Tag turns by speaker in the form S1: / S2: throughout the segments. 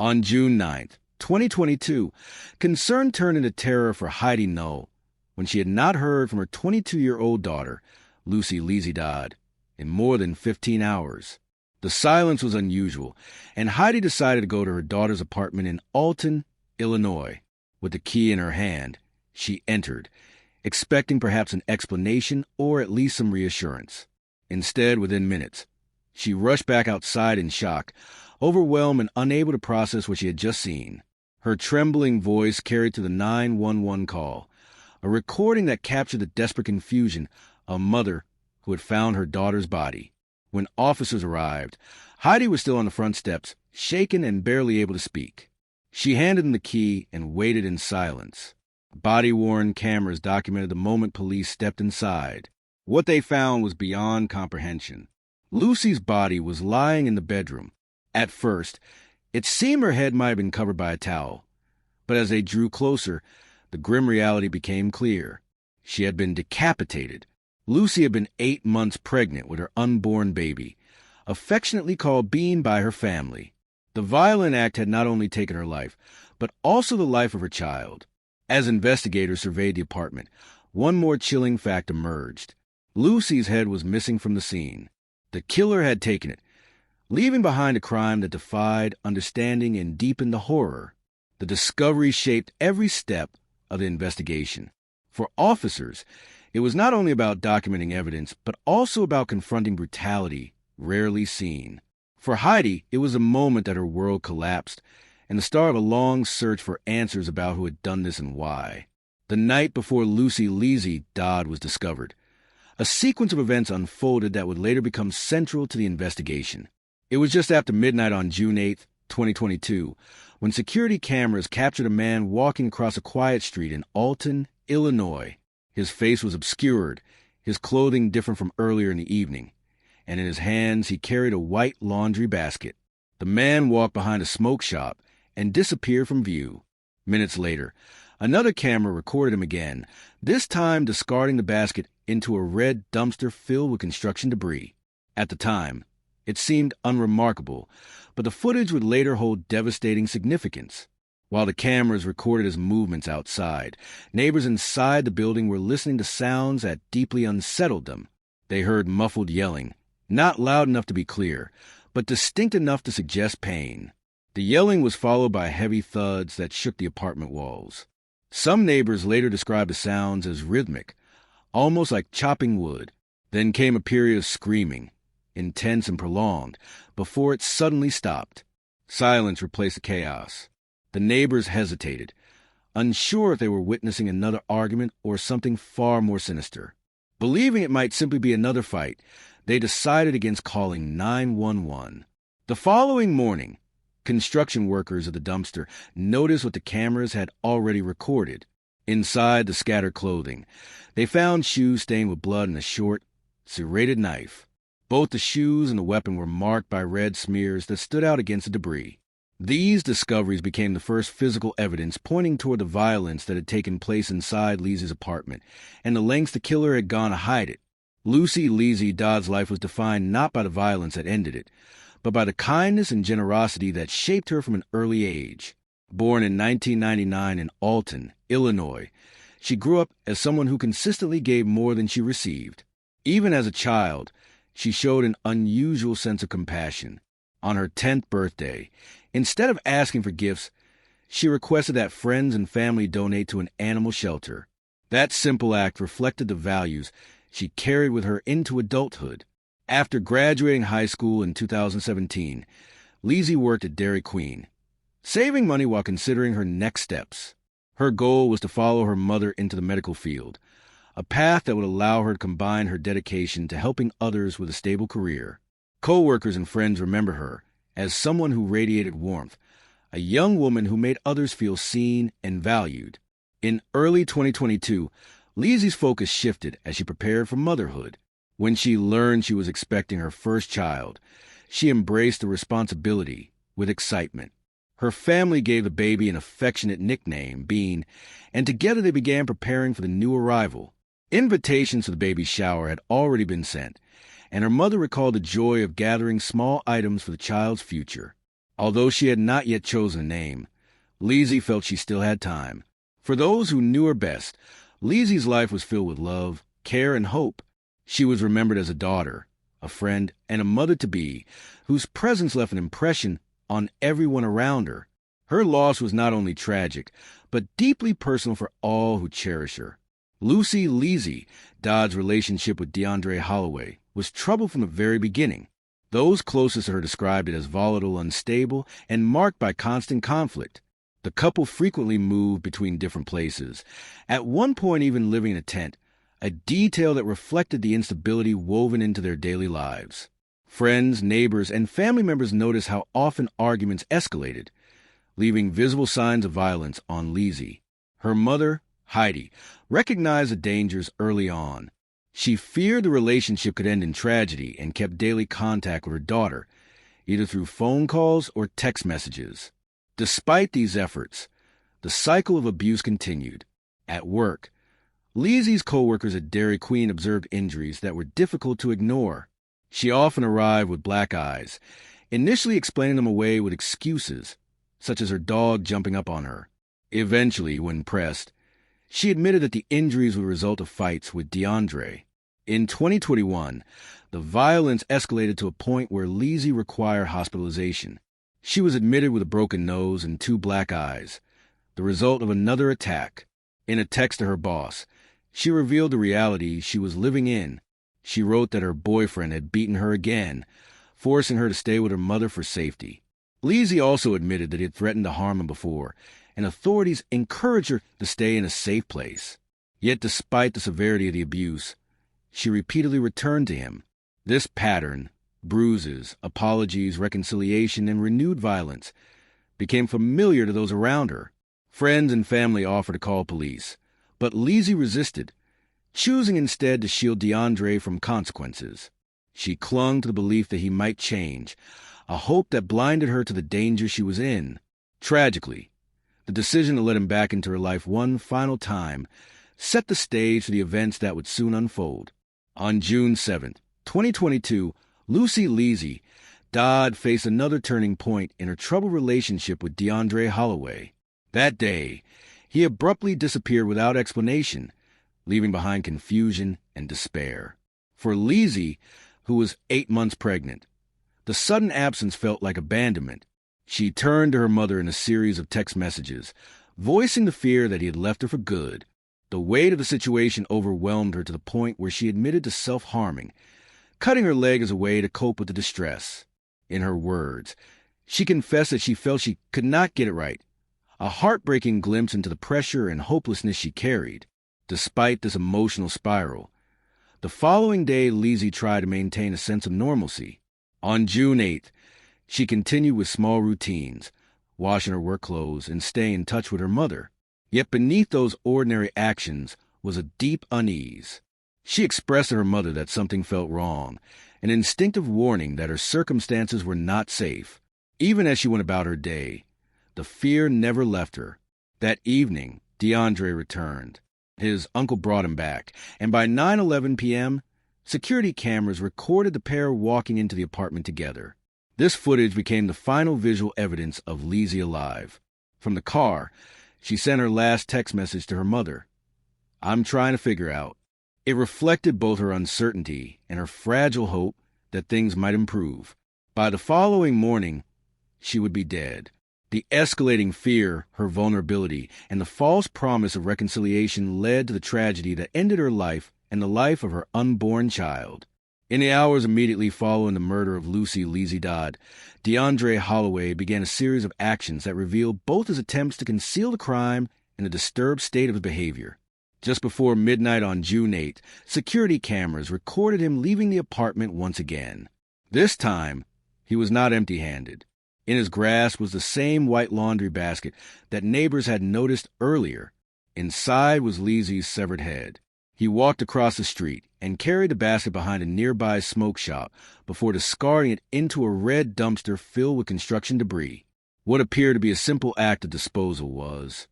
S1: On June 9, 2022, concern turned into terror for Heidi Null when she had not heard from her 22-year-old daughter, Leisy Dodd, in more than 15 hours. The silence was unusual, and Heidi decided to go to her daughter's apartment in Alton, Illinois. With the key in her hand, she entered, expecting perhaps an explanation or at least some reassurance. Instead, within minutes, she rushed back outside in shock, overwhelmed and unable to process what she had just seen. Her trembling voice carried to the 911 call, a recording that captured the desperate confusion of a mother who had found her daughter's body. When officers arrived, Heidi was still on the front steps, shaken and barely able to speak. She handed them the key and waited in silence. Body-worn cameras documented the moment police stepped inside. What they found was beyond comprehension. Lucy's body was lying in the bedroom. At first, it seemed her head might have been covered by a towel. But as they drew closer, the grim reality became clear. She had been decapitated. Lucy had been 8 months pregnant with her unborn baby, affectionately called Bean by her family. The violent act had not only taken her life, but also the life of her child. As investigators surveyed the apartment, one more chilling fact emerged. Lucy's head was missing from the scene. The killer had taken it, leaving behind a crime that defied understanding and deepened the horror. The discovery shaped every step of the investigation. For officers, it was not only about documenting evidence, but also about confronting brutality rarely seen. For Heidi, it was a moment that her world collapsed, and the start of a long search for answers about who had done this and why. The night before Leisy Dodd was discovered, a sequence of events unfolded that would later become central to the investigation. It was just after midnight on June 8, 2022, when security cameras captured a man walking across a quiet street in Alton, Illinois. His face was obscured, his clothing different from earlier in the evening, and in his hands he carried a white laundry basket. The man walked behind a smoke shop and disappeared from view. Minutes later, another camera recorded him again, this time discarding the basket into a red dumpster filled with construction debris. At the time, it seemed unremarkable, but the footage would later hold devastating significance. While the cameras recorded his movements outside, neighbors inside the building were listening to sounds that deeply unsettled them. They heard muffled yelling, not loud enough to be clear, but distinct enough to suggest pain. The yelling was followed by heavy thuds that shook the apartment walls. Some neighbors later described the sounds as rhythmic, almost like chopping wood. Then came a period of screaming, intense and prolonged, before it suddenly stopped. Silence replaced the chaos. The neighbors hesitated, unsure if they were witnessing another argument or something far more sinister. Believing it might simply be another fight, they decided against calling 911. The following morning, construction workers at the dumpster noticed what the cameras had already recorded. Inside the scattered clothing, they found shoes stained with blood and a short, serrated knife. Both the shoes and the weapon were marked by red smears that stood out against the debris. These discoveries became the first physical evidence pointing toward the violence that had taken place inside Leesy's apartment and the lengths the killer had gone to hide it. Leisy Dodd's life was defined not by the violence that ended it, but by the kindness and generosity that shaped her from an early age. Born in 1999 in Alton, Illinois, she grew up as someone who consistently gave more than she received. Even as a child, she showed an unusual sense of compassion. On her 10th birthday, instead of asking for gifts, she requested that friends and family donate to an animal shelter. That simple act reflected the values she carried with her into adulthood. After graduating high school in 2017, Leisy worked at Dairy Queen, saving money while considering her next steps. Her goal was to follow her mother into the medical field, a path that would allow her to combine her dedication to helping others with a stable career. Co-workers and friends remember her as someone who radiated warmth, a young woman who made others feel seen and valued. In early 2022, Leesy's focus shifted as she prepared for motherhood. When she learned she was expecting her first child, she embraced the responsibility with excitement. Her family gave the baby an affectionate nickname, Bean, and together they began preparing for the new arrival. Invitations to the baby's shower had already been sent, and her mother recalled the joy of gathering small items for the child's future. Although she had not yet chosen a name, Leisy felt she still had time. For those who knew her best, Leisy's life was filled with love, care, and hope. She was remembered as a daughter, a friend, and a mother-to-be, whose presence left an impression on everyone around her. Her loss was not only tragic, but deeply personal for all who cherish her. Lucy Leisy, Dodd's relationship with DeAndre Holloway, was troubled from the very beginning. Those closest to her described it as volatile, unstable, and marked by constant conflict. The couple frequently moved between different places, at one point even living in a tent, a detail that reflected the instability woven into their daily lives. Friends, neighbors, and family members noticed how often arguments escalated, leaving visible signs of violence on Leisy. Her mother, Heidi, recognized the dangers early on. She feared the relationship could end in tragedy and kept daily contact with her daughter, either through phone calls or text messages. Despite these efforts, the cycle of abuse continued. At work, Leisy's co-workers at Dairy Queen observed injuries that were difficult to ignore. She often arrived with black eyes, initially explaining them away with excuses, such as her dog jumping up on her. Eventually, when pressed, she admitted that the injuries were a result of fights with DeAndre. In 2021, the violence escalated to a point where Leisy required hospitalization. She was admitted with a broken nose and 2 black eyes, the result of another attack. In a text to her boss, she revealed the reality she was living in. She wrote that her boyfriend had beaten her again, forcing her to stay with her mother for safety. Leisy also admitted that he had threatened to harm him before, and authorities encouraged her to stay in a safe place. Yet despite the severity of the abuse, she repeatedly returned to him. This pattern, bruises, apologies, reconciliation, and renewed violence, became familiar to those around her. Friends and family offered to call police, but Leisy resisted, choosing instead to shield DeAndre from consequences. She clung to the belief that he might change, a hope that blinded her to the danger she was in. Tragically, the decision to let him back into her life one final time set the stage for the events that would soon unfold. On June 7, 2022, Lucy Leisy, Dodd, faced another turning point in her troubled relationship with DeAndre Holloway. That day, he abruptly disappeared without explanation, leaving behind confusion and despair. For Leisy, who was 8 months pregnant, the sudden absence felt like abandonment. She turned to her mother in a series of text messages, voicing the fear that he had left her for good. The weight of the situation overwhelmed her to the point where she admitted to self-harming, cutting her leg as a way to cope with the distress. In her words, she confessed that she felt she could not get it right, a heartbreaking glimpse into the pressure and hopelessness she carried. Despite this emotional spiral, the following day Leisy tried to maintain a sense of normalcy. On June 8th, she continued with small routines, washing her work clothes and staying in touch with her mother. Yet beneath those ordinary actions was a deep unease. She expressed to her mother that something felt wrong, an instinctive warning that her circumstances were not safe. Even as she went about her day, the fear never left her. That evening, DeAndre returned. His uncle brought him back, and by 9:11 p.m., security cameras recorded the pair walking into the apartment together. This footage became the final visual evidence of Leisy alive. From the car, she sent her last text message to her mother. "I'm trying to figure out." It reflected both her uncertainty and her fragile hope that things might improve. By the following morning, she would be dead. The escalating fear, her vulnerability, and the false promise of reconciliation led to the tragedy that ended her life and the life of her unborn child. In the hours immediately following the murder of Lucy Leisy Dodd, DeAndre Holloway began a series of actions that revealed both his attempts to conceal the crime and the disturbed state of his behavior. Just before midnight on June 8th, security cameras recorded him leaving the apartment once again. This time, he was not empty-handed. In his grasp was the same white laundry basket that neighbors had noticed earlier. Inside was Leisy's severed head. He walked across the street and carried the basket behind a nearby smoke shop before discarding it into a red dumpster filled with construction debris. What appeared to be a simple act of disposal was,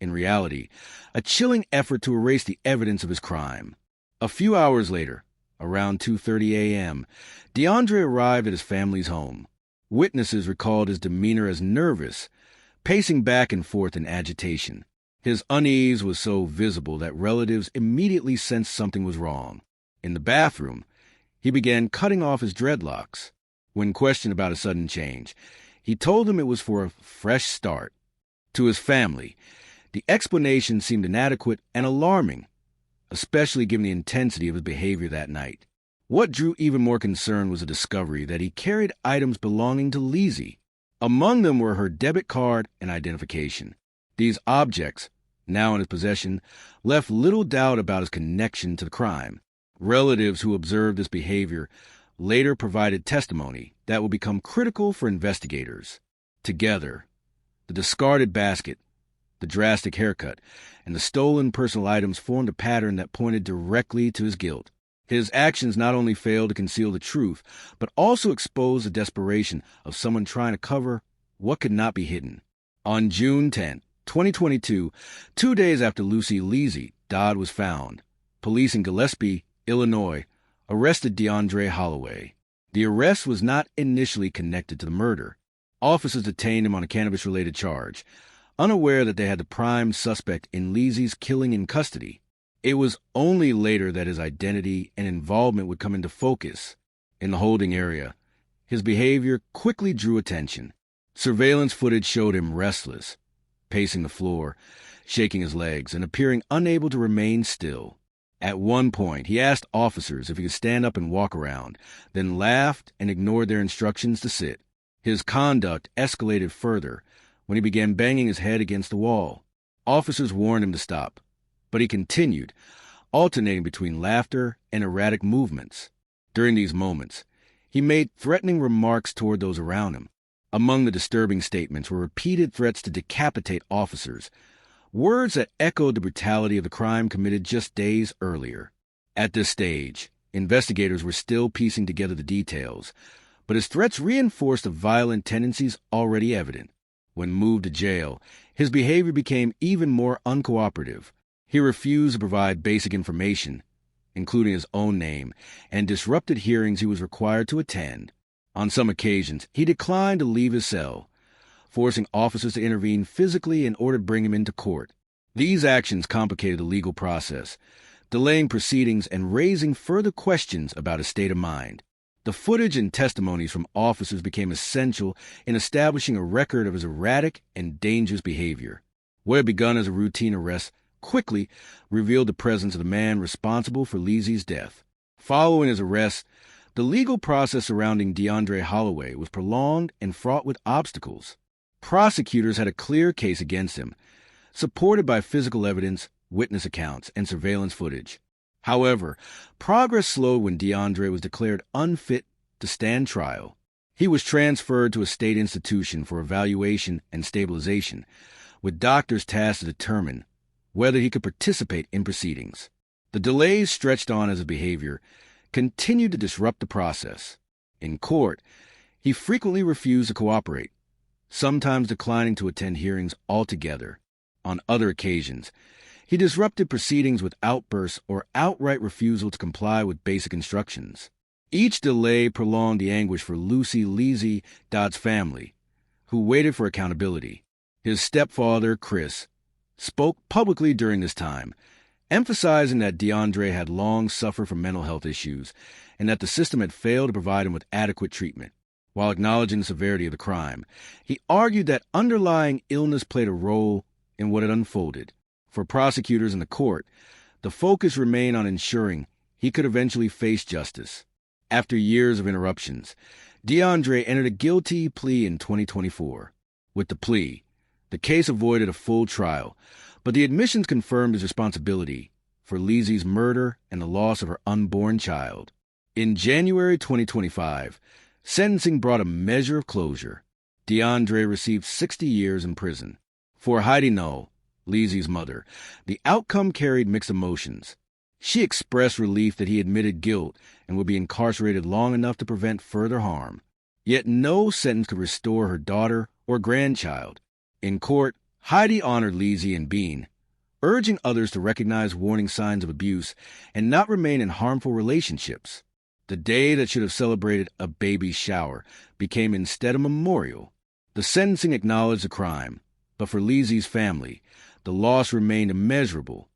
S1: in reality, a chilling effort to erase the evidence of his crime. A few hours later, around 2:30 a.m., DeAndre arrived at his family's home. Witnesses recalled his demeanor as nervous, pacing back and forth in agitation. His unease was so visible that relatives immediately sensed something was wrong. In the bathroom, he began cutting off his dreadlocks. When questioned about a sudden change, he told them it was for a fresh start. To his family, the explanation seemed inadequate and alarming, especially given the intensity of his behavior that night. What drew even more concern was the discovery that he carried items belonging to Leisy. Among them were her debit card and identification. These objects, now in his possession, left little doubt about his connection to the crime. Relatives who observed this behavior later provided testimony that would become critical for investigators. Together, the discarded basket, the drastic haircut, and the stolen personal items formed a pattern that pointed directly to his guilt. His actions not only failed to conceal the truth, but also exposed the desperation of someone trying to cover what could not be hidden. On June 10, 2022, 2 days after Lucy Leisy, Dodd was found, police in Gillespie, Illinois, arrested DeAndre Holloway. The arrest was not initially connected to the murder. Officers detained him on a cannabis-related charge, unaware that they had the prime suspect in Leisy's killing in custody. It was only later that his identity and involvement would come into focus. In the holding area, his behavior quickly drew attention. Surveillance footage showed him restless, pacing the floor, shaking his legs, and appearing unable to remain still. At one point, he asked officers if he could stand up and walk around, then laughed and ignored their instructions to sit. His conduct escalated further when he began banging his head against the wall. Officers warned him to stop, but he continued, alternating between laughter and erratic movements. During these moments, he made threatening remarks toward those around him. Among the disturbing statements were repeated threats to decapitate officers, words that echoed the brutality of the crime committed just days earlier. At this stage, investigators were still piecing together the details, but his threats reinforced the violent tendencies already evident. When moved to jail, his behavior became even more uncooperative. He refused to provide basic information, including his own name, and disrupted hearings he was required to attend. On some occasions, he declined to leave his cell, forcing officers to intervene physically in order to bring him into court. These actions complicated the legal process, delaying proceedings and raising further questions about his state of mind. The footage and testimonies from officers became essential in establishing a record of his erratic and dangerous behavior. What had begun as a routine arrest quickly revealed the presence of the man responsible for Leisy's death. Following his arrest, the legal process surrounding DeAndre Holloway was prolonged and fraught with obstacles. Prosecutors had a clear case against him, supported by physical evidence, witness accounts, and surveillance footage. However, progress slowed when DeAndre was declared unfit to stand trial. He was transferred to a state institution for evaluation and stabilization, with doctors tasked to determine whether he could participate in proceedings. The delays stretched on as his behavior continued to disrupt the process. In court, he frequently refused to cooperate, sometimes declining to attend hearings altogether. On other occasions, he disrupted proceedings with outbursts or outright refusal to comply with basic instructions. Each delay prolonged the anguish for Lucy Leisy, Dodd's family, who waited for accountability. His stepfather, Chris, spoke publicly during this time, emphasizing that DeAndre had long suffered from mental health issues and that the system had failed to provide him with adequate treatment. While acknowledging the severity of the crime, he argued that underlying illness played a role in what had unfolded. For prosecutors in the court, the focus remained on ensuring he could eventually face justice. After years of interruptions, DeAndre entered a guilty plea in 2024. With the plea, the case avoided a full trial, but the admissions confirmed his responsibility for Leisy's murder and the loss of her unborn child. In January 2025, sentencing brought a measure of closure. DeAndre received 60 years in prison. For Heidi Null, Leisy's mother, the outcome carried mixed emotions. She expressed relief that he admitted guilt and would be incarcerated long enough to prevent further harm. Yet no sentence could restore her daughter or grandchild. In court, Heidi honored Leisy and Bean, urging others to recognize warning signs of abuse and not remain in harmful relationships. The day that should have celebrated a baby shower became instead a memorial. The sentencing acknowledged the crime, but for Leisy's family, the loss remained immeasurable